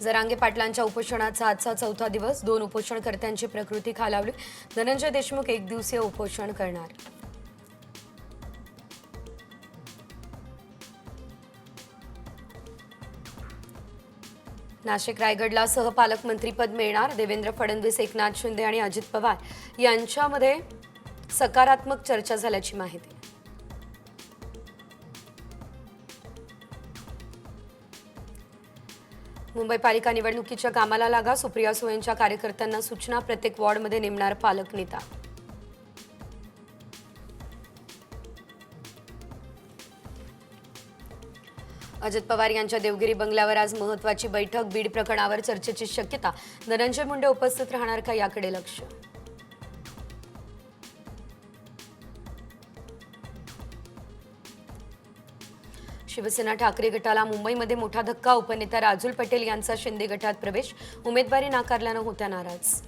जरांगे पाटलांच्या उपोषणाचा आजचा चौथा दिवस। 2 उपोषणकर्त्यांची प्रकृती खालावली। धनंजय देशमुख 1 दिवसीय उपोषण करणार। नाशिक रायगडला सहपालकमंत्रीपद मिळणार। देवेंद्र फडणवीस, एकनाथ शिंदे आणि अजित पवार यांच्यामध्ये सकारात्मक चर्चा झाल्याची माहिती। मुंबई पालिका निवडणुकीच्या कामाला लागा। सुप्रिया सुळेंच्या कार्यकर्त्यांना सूचना। प्रत्येक वॉर्डमध्ये नेमणार पालक नेता। अजित पवार यांच्या देवगिरी बंगल्यावर आज महत्त्वाची बैठक। बीड प्रकरणावर चर्चेची शक्यता। धनंजय मुंडे उपस्थित राहणार का याकडे लक्ष। शिवसेना ठाकरे गटाला मुंबईमध्ये मोठा धक्का। उपनेता राजूल पटेल यांचा शिंदे गटात प्रवेश। उमेदवारी नाकारल्यानं होत्या नाराज।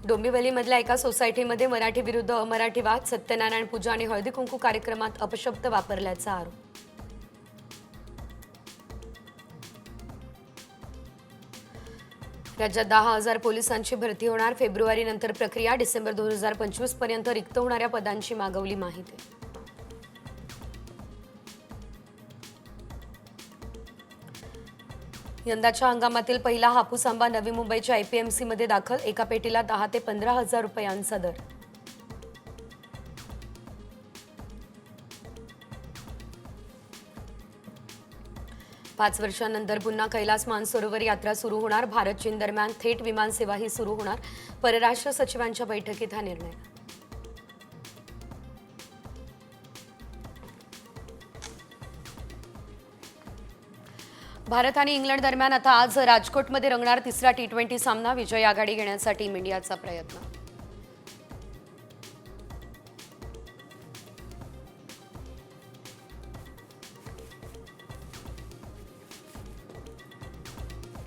डोंबिवलीमधल्या एका सोसायटीमध्ये मराठी विरुद्ध अमराठी वाद। सत्यनारायण पूजा आणि हळदी कुंकू कार्यक्रमात अपशब्द वापरल्याचा आरोप। राज्यात 10,000 पोलिसांची भरती होणार। फेब्रुवारीनंतर प्रक्रिया। डिसेंबर 2025 पर्यंत रिक्त होणाऱ्या पदांची मागवली माहिती। यंदाच्या हंगामातील पहिला हापूस आंबा नवी मुंबईच्या APMC मध्ये दाखल। एका पेटीला 10 ते 15,000 रुपयांचा दर। पाच वर्षांनंतर पुन्हा कैलास मानसरोवर यात्रा सुरू होणार। भारत चीन दरम्यान थेट विमान सेवाही सुरू होणार। परराष्ट्र सचिवांच्या बैठकीत हा निर्णय। भारत आणि इंग्लंड दरम्यान आता आज राजकोटमध्ये रंगणार तिसरा T20 सामना। विजय आघाडी घेण्यासाठी टीम इंडियाचा प्रयत्न।